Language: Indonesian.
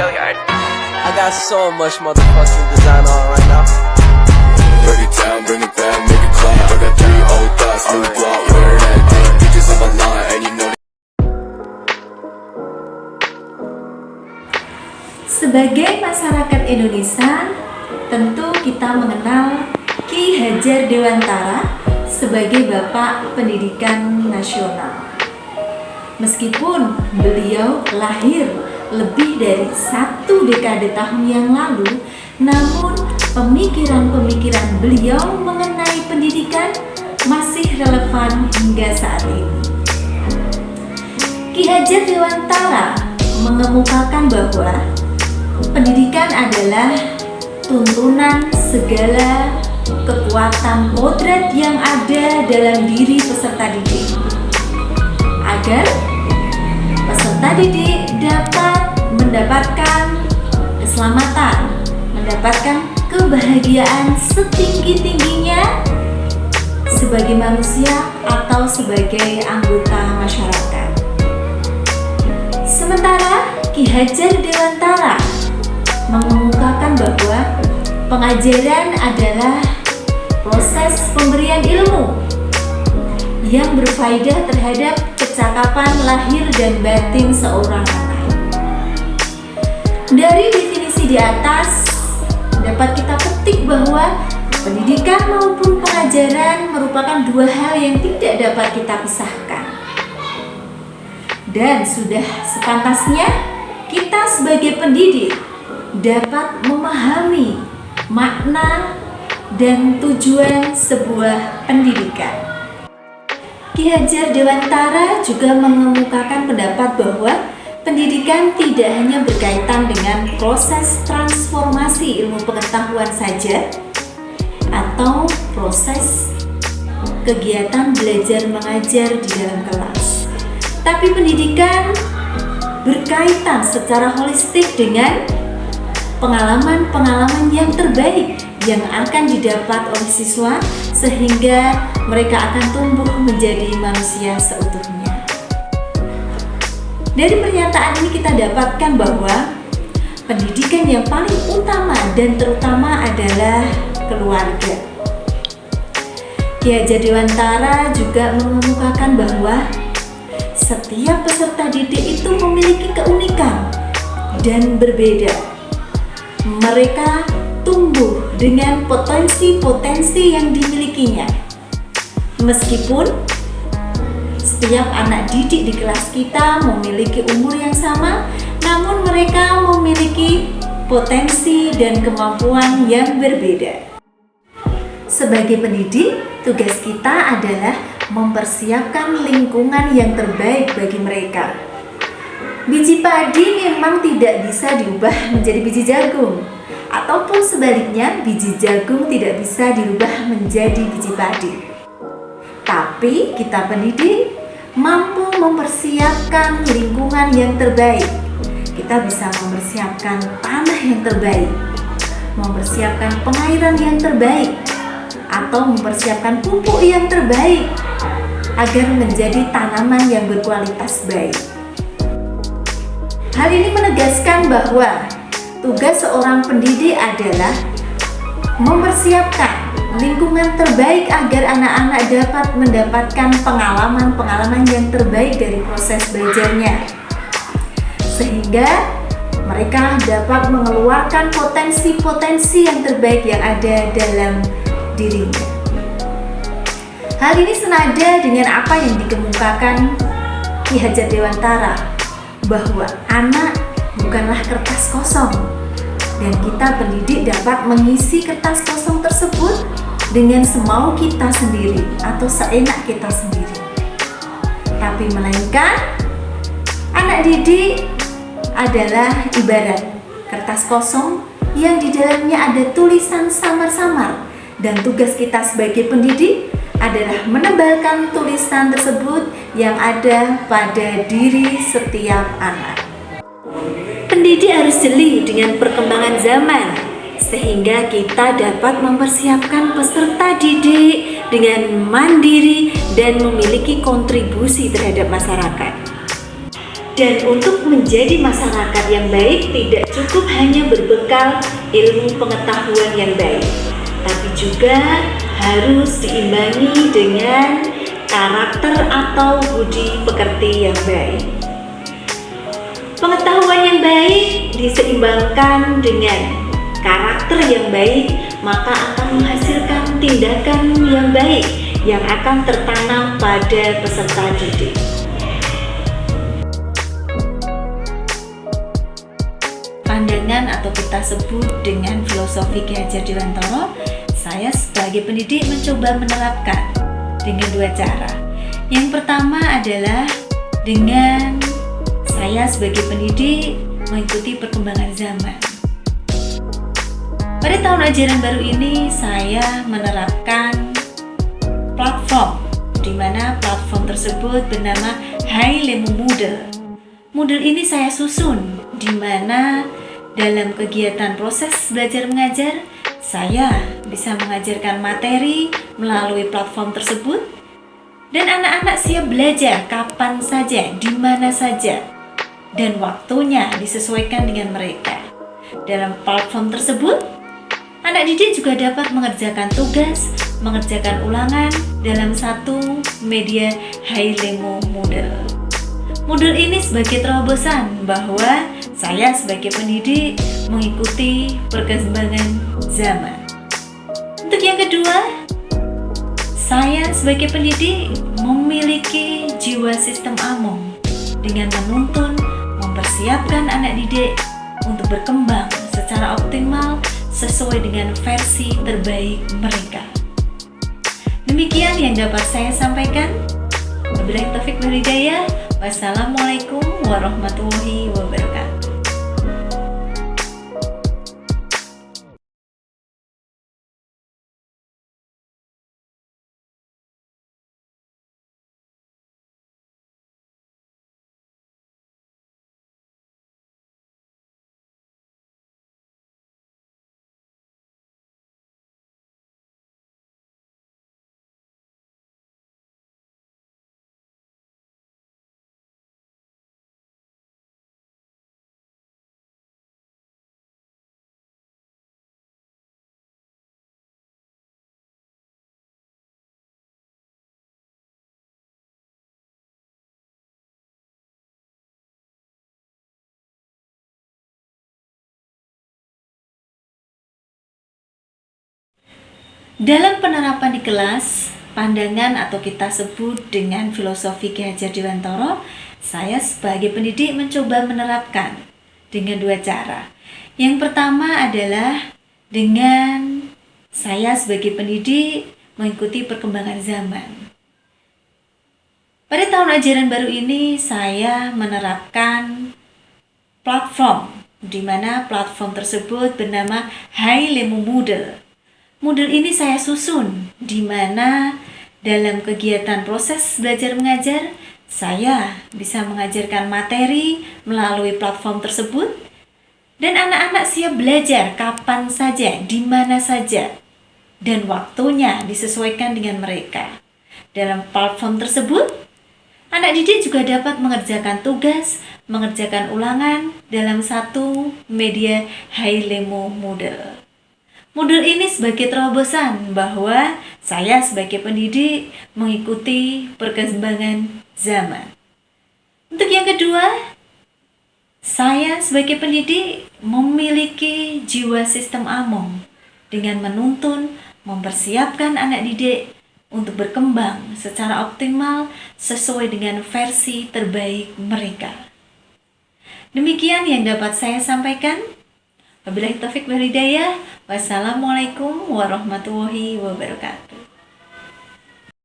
I got so much motherfucking design on right now. Break it down, bring it back, make it clap. I got 3 old thoughts, new block, wear that thing. Bitches on my line, and you know. Sebagai masyarakat Indonesia, tentu kita mengenal Ki Hajar Dewantara sebagai Bapak Pendidikan Nasional. Meskipun beliau lahir lebih dari 1 dekade tahun yang lalu, namun pemikiran-pemikiran beliau mengenai pendidikan masih relevan hingga saat ini. Ki Hajar Dewantara mengemukakan bahwa pendidikan adalah tuntunan segala kekuatan kodrat yang ada dalam diri peserta didik, agar peserta didik dapat mendapatkan keselamatan, mendapatkan kebahagiaan setinggi-tingginya sebagai manusia atau sebagai anggota masyarakat. Sementara Ki Hajar Dewantara mengemukakan bahwa pengajaran adalah proses pemberian ilmu yang berfaedah terhadap kecakapan lahir dan batin seorang anak. Dari definisi di atas dapat kita petik bahwa pendidikan maupun pengajaran merupakan 2 hal yang tidak dapat kita pisahkan. Dan sudah sepantasnya kita sebagai pendidik dapat memahami makna dan tujuan sebuah pendidikan. Ki Hajar Dewantara juga mengemukakan pendapat bahwa pendidikan tidak hanya berkaitan dengan proses transformasi ilmu pengetahuan saja atau proses kegiatan belajar mengajar di dalam kelas, tapi pendidikan berkaitan secara holistik dengan pengalaman-pengalaman yang terbaik yang akan didapat oleh siswa sehingga mereka akan tumbuh menjadi manusia seutuhnya. Dari pernyataan ini kita dapatkan bahwa pendidikan yang paling utama dan terutama adalah keluarga. Ki Hajar Dewantara juga mengemukakan bahwa setiap peserta didik itu memiliki keunikan dan berbeda. Mereka tumbuh dengan potensi-potensi yang dimilikinya. Meskipun setiap anak didik di kelas kita memiliki umur yang sama, namun mereka memiliki potensi dan kemampuan yang berbeda. Sebagai pendidik, tugas kita adalah mempersiapkan lingkungan yang terbaik bagi mereka. Biji padi memang tidak bisa diubah menjadi biji jagung, ataupun sebaliknya biji jagung tidak bisa dirubah menjadi biji padi. Tapi kita pendidik mampu mempersiapkan lingkungan yang terbaik. Kita bisa mempersiapkan tanah yang terbaik, mempersiapkan pengairan yang terbaik, atau mempersiapkan pupuk yang terbaik agar menjadi tanaman yang berkualitas baik. Hal ini menegaskan bahwa tugas seorang pendidik adalah mempersiapkan lingkungan terbaik agar anak-anak dapat mendapatkan pengalaman-pengalaman yang terbaik dari proses belajarnya, sehingga mereka dapat mengeluarkan potensi-potensi yang terbaik yang ada dalam dirinya. Hal ini senada dengan apa yang dikemukakan Ki Hajar Dewantara, bahwa anak bukanlah kertas kosong dan kita pendidik dapat mengisi kertas kosong tersebut dengan semau kita sendiri atau seenak kita sendiri. Tapi melainkan anak didik adalah ibarat kertas kosong yang di dalamnya ada tulisan samar-samar, dan tugas kita sebagai pendidik adalah menebalkan tulisan tersebut yang ada pada diri setiap anak. Pendidik harus jeli dengan perkembangan zaman, sehingga kita dapat mempersiapkan peserta didik dengan mandiri dan memiliki kontribusi terhadap masyarakat. Dan untuk menjadi masyarakat yang baik tidak cukup hanya berbekal ilmu pengetahuan yang baik, tapi juga harus diimbangi dengan karakter atau budi pekerti yang baik. Pengetahuan yang baik diseimbangkan dengan karakter yang baik, maka akan menghasilkan tindakan yang baik yang akan tertanam pada peserta didik. Pandangan atau kita sebut dengan filosofi Ki Hajar Dewantara, saya sebagai pendidik mencoba menerapkan dengan dua cara. Yang pertama adalah dengan saya sebagai pendidik mengikuti perkembangan zaman. Pada tahun ajaran baru ini saya menerapkan platform, di mana platform tersebut bernama Hai Lemo Moodle. Moodle ini saya susun, di mana dalam kegiatan proses belajar mengajar, saya bisa mengajarkan materi melalui platform tersebut, dan anak-anak siap belajar kapan saja, di mana saja, dan waktunya disesuaikan dengan mereka. Dalam platform tersebut, anak didik juga dapat mengerjakan tugas, mengerjakan ulangan dalam satu media Hai Lemo Moodle. Moodle ini sebagai terobosan bahwa saya sebagai pendidik mengikuti perkembangan zaman. Untuk yang kedua, saya sebagai pendidik memiliki jiwa sistem among dengan menuntun, mempersiapkan anak didik untuk berkembang secara optimal sesuai dengan versi terbaik mereka. Demikian yang dapat saya sampaikan. Wabillahi taufiq wal hidayah. Wassalamualaikum warahmatullahi wabarakatuh. Dalam penerapan di kelas, pandangan atau kita sebut dengan filosofi Ki Hajar Dewantara, saya sebagai pendidik mencoba menerapkan dengan dua cara. Yang pertama adalah dengan saya sebagai pendidik mengikuti perkembangan zaman. Pada tahun ajaran baru ini saya menerapkan platform, di mana platform tersebut bernama Hai Lemo Moodle. Moodle ini saya susun, di mana dalam kegiatan proses belajar mengajar, saya bisa mengajarkan materi melalui platform tersebut, dan anak-anak siap belajar kapan saja, di mana saja, dan waktunya disesuaikan dengan mereka. Dalam platform tersebut, anak didik juga dapat mengerjakan tugas, mengerjakan ulangan dalam satu media Hai Lemo Moodle. Moodle ini sebagai terobosan bahwa saya sebagai pendidik mengikuti perkembangan zaman. Untuk yang kedua, saya sebagai pendidik memiliki jiwa sistem among dengan menuntun, mempersiapkan anak didik untuk berkembang secara optimal sesuai dengan versi terbaik mereka. Demikian yang dapat saya sampaikan. Wabillahi taufiq wal hidayah. Wassalamualaikum warahmatullahi wabarakatuh.